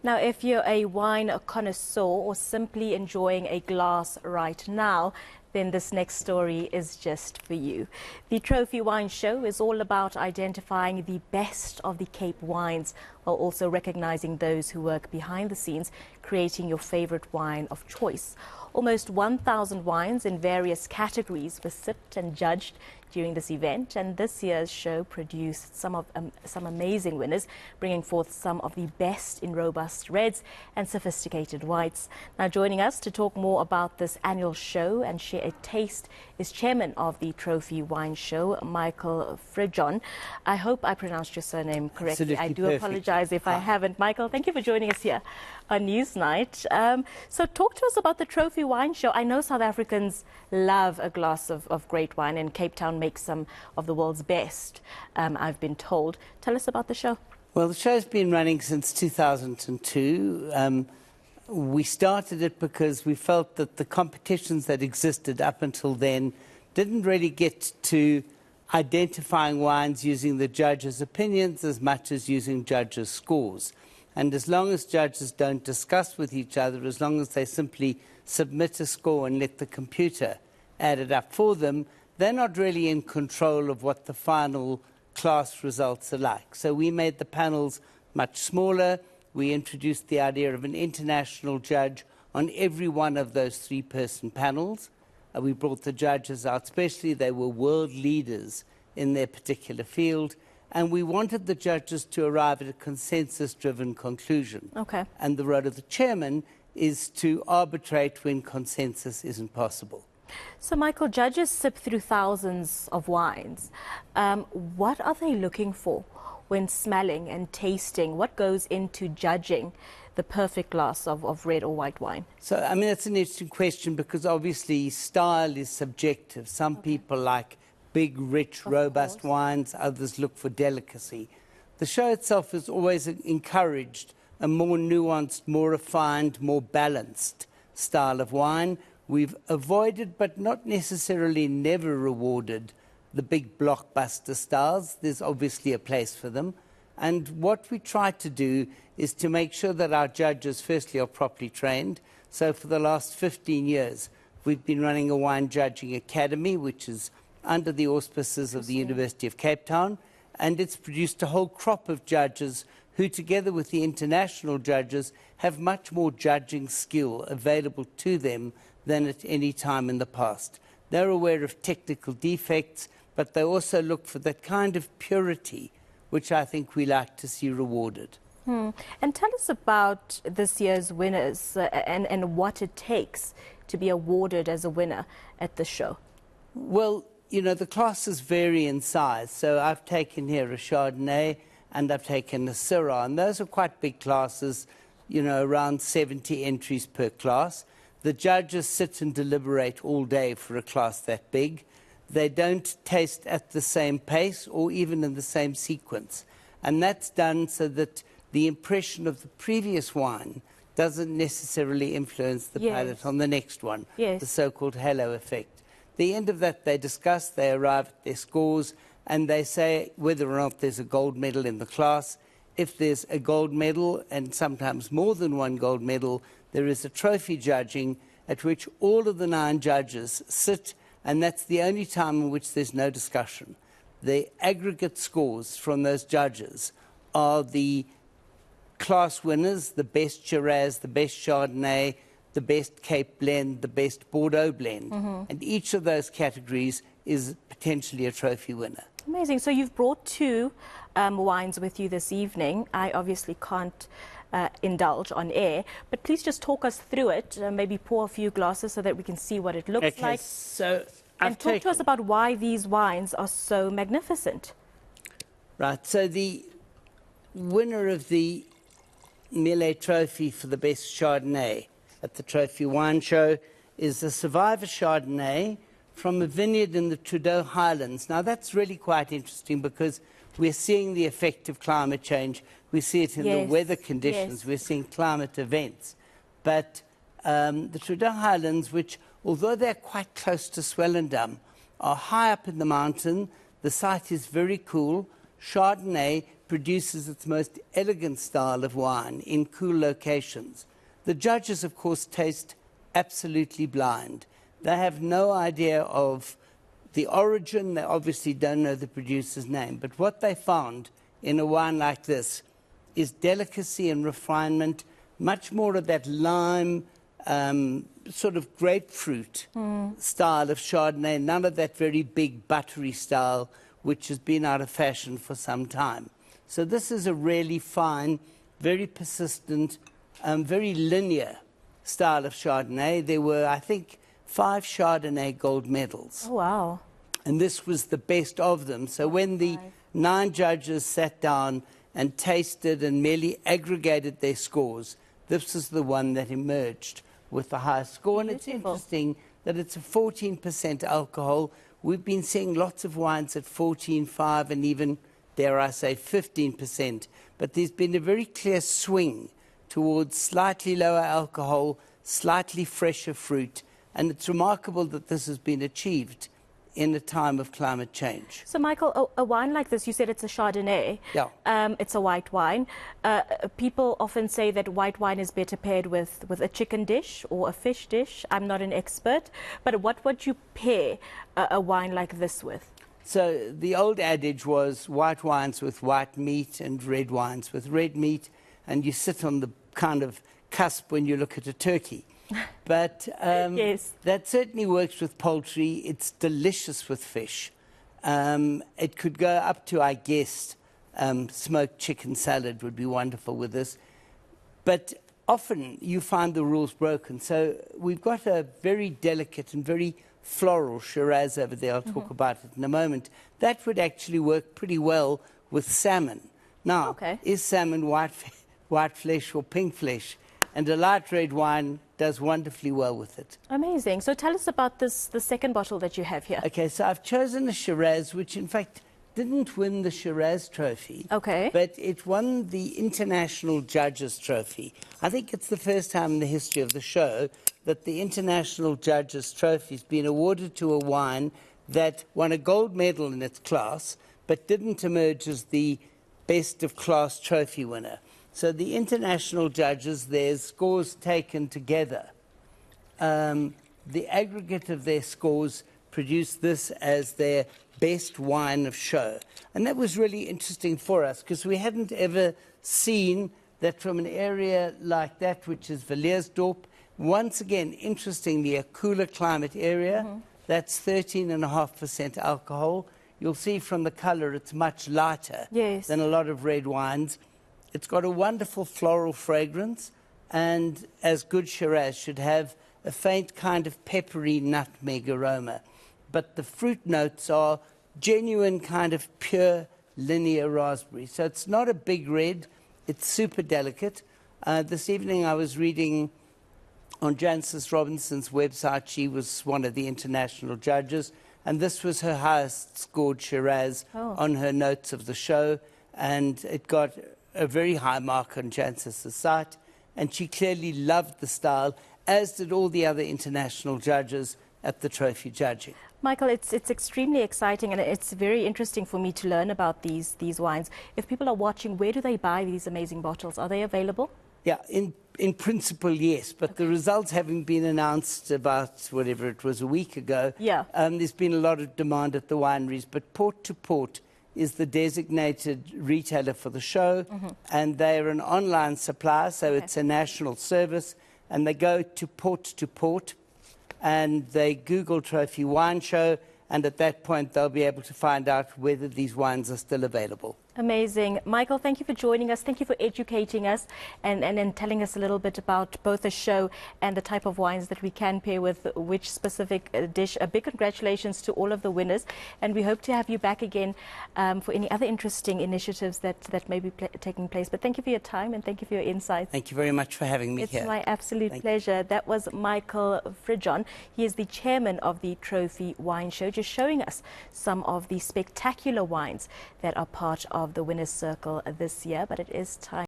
Now, if you're a wine connoisseur or simply enjoying a glass right now, then this next story is just for you. The Trophy Wine Show is all about identifying the best of the Cape wines while also recognizing those who work behind the scenes, creating your favorite wine of choice. Almost 1,000 wines in various categories were sipped and judged during this event, and this year's show produced some amazing winners, bringing forth some of the best in robust reds and sophisticated whites. Now, joining us to talk more about this annual show and share a taste is chairman of the Trophy Wine Show, Michael Fridjhon. I hope I pronounced your surname correctly. Absolutely I do perfect. apologize if I haven't. Michael, thank you for joining us here on Newsnight. So talk to us about the Trophy Wine Show. I know South Africans love a glass of great wine, and Cape Town makes some of the world's best, I've been told. Tell us about the show. Well, the show's been running since 2002. We started it because we felt that the competitions that existed up until then didn't really get to identifying wines using the judges' opinions as much as using judges' scores. And as long as judges don't discuss with each other, as long as they simply submit a score and let the computer add it up for them, they're not really in control of what the final class results are like. So we made the panels much smaller. We introduced the idea of an international judge on every one of those three-person panels. We brought the judges out specially. They were world leaders in their particular field. And we wanted the judges to arrive at a consensus-driven conclusion. Okay. And the role of the chairman is to arbitrate when consensus isn't possible. So, Michael, judges sip through thousands of wines. What are they looking for when smelling and tasting? What goes into judging the perfect glass of red or white wine? So, I mean, that's an interesting question because obviously style is subjective. Some people like big, rich, robust wines. Others look for delicacy. The show itself has always encouraged a more nuanced, more refined, more balanced style of wine. We've avoided, but not necessarily never rewarded, the big blockbuster styles. There's obviously a place for them. And what we try to do is to make sure that our judges, firstly, are properly trained. So for the last 15 years, we've been running a wine judging academy, which is under the auspices of the University of Cape Town. And it's produced a whole crop of judges who, together with the international judges, have much more judging skill available to them than at any time in the past. They're aware of technical defects, but they also look for that kind of purity, which I think we like to see rewarded. And tell us about this year's winners and what it takes to be awarded as a winner at the show. Well, you know, the classes vary in size. So I've taken here a Chardonnay and I've taken a Syrah, and those are quite big classes, you know, around 70 entries per class. The judges sit and deliberate all day for a class that big. They don't taste at the same pace or even in the same sequence. And that's done so that the impression of the previous wine doesn't necessarily influence the palate on the next one, the so-called halo effect. At the end of that, they discuss, they arrive at their scores, and they say whether or not there's a gold medal in the class. If there's a gold medal, and sometimes more than one gold medal, there is a trophy judging at which all of the 9 judges sit, and that's the only time in which there's no discussion. The aggregate scores from those judges are the class winners, the best Shiraz, the best Chardonnay, the best Cape blend, the best Bordeaux blend. And each of those categories is potentially a trophy winner. Amazing. So you've brought 2 wines with you this evening. I obviously can't indulge on air, but please just talk us through it, maybe pour a few glasses so that we can see what it looks like. So and talk to us about why these wines are so magnificent. Right, so the winner of the Millet Trophy for the best Chardonnay at the Trophy Wine Show is the Survivor Chardonnay from a vineyard in the Trudeau Highlands. Now, that's really quite interesting because we're seeing the effect of climate change. We see it in the weather conditions. We're seeing climate events. But the Trudeau Highlands, which, although they're quite close to Swellendam, are high up in the mountain. The site is very cool. Chardonnay produces its most elegant style of wine in cool locations. The judges, of course, taste absolutely blind. They have no idea of the origin. They obviously don't know the producer's name. But what they found in a wine like this is delicacy and refinement, much more of that lime, sort of grapefruit style of Chardonnay, none of that very big buttery style, which has been out of fashion for some time. So this is a really fine, very persistent, very linear style of Chardonnay. There were, I think, 5 Chardonnay gold medals. Oh, wow. And this was the best of them. So when the 9 judges sat down and tasted and merely aggregated their scores, this is the one that emerged with the highest score. And it's interesting that it's a 14% alcohol. We've been seeing lots of wines at 14.5 and even, dare I say, 15%. But there's been a very clear swing towards slightly lower alcohol, slightly fresher fruit. And it's remarkable that this has been achieved in a time of climate change. So, Michael, a wine like this, you said it's a Chardonnay. Yeah. It's a white wine. People often say that white wine is better paired with a chicken dish or a fish dish. I'm not an expert, but what would you pair a wine like this with? So the old adage was white wines with white meat and red wines with red meat, and you sit on the kind of cusp when you look at a turkey. But yes, that certainly works with poultry. It's delicious with fish. It could go up to, I guess, smoked chicken salad would be wonderful with this. But often you find the rules broken. So we've got a very delicate and very floral Shiraz over there. I'll talk about it in a moment. That would actually work pretty well with salmon. Now, is salmon white flesh or pink flesh? And a light red wine does wonderfully well with it. Amazing. So tell us about the second bottle that you have here. Okay, so I've chosen a Shiraz, which in fact didn't win the Shiraz trophy. Okay. But it won the International Judges Trophy. I think it's the first time in the history of the show that the International Judges Trophy has been awarded to a wine that won a gold medal in its class, but didn't emerge as the best of class trophy winner. So the international judges, their scores taken together, the aggregate of their scores produced this as their best wine of show. And that was really interesting for us because we hadn't ever seen that from an area like that, which is Villersdorp. Once again, interestingly, a cooler climate area. That's 13.5% alcohol. You'll see from the color it's much lighter than a lot of red wines. It's got a wonderful floral fragrance, and as good Shiraz should have, a faint kind of peppery nutmeg aroma. But the fruit notes are genuine kind of pure linear raspberry. So it's not a big red, it's super delicate. This evening I was reading on Jancis Robinson's website. She was one of the international judges, and this was her highest scored Shiraz on her notes of the show, and it got a very high mark on Jancis' site, and she clearly loved the style, as did all the other international judges at the trophy judging. Michael, it's extremely exciting, and it's very interesting for me to learn about these wines. If people are watching, where do they buy these amazing bottles? Are they available? Yeah, in principle, yes, but the results having been announced about, whatever it was, a week ago, there's been a lot of demand at the wineries, but Port to Port is the designated retailer for the show, and they're an online supplier, so it's a national service, and they go to Port, and they Google Trophy Wine Show, and at that point they'll be able to find out whether these wines are still available. Amazing. Michael, thank you for joining us. Thank you for educating us and telling us a little bit about both the show and the type of wines that we can pair with which specific dish. A big congratulations to all of the winners, and we hope to have you back again for any other interesting initiatives that may be taking place. But thank you for your time and thank you for your insights. Thank you very much for having me here. It's my absolute pleasure. That was Michael Fridjhon. He is the chairman of the Trophy Wine Show, just showing us some of the spectacular wines that are part of the winner's circle this year. But it is time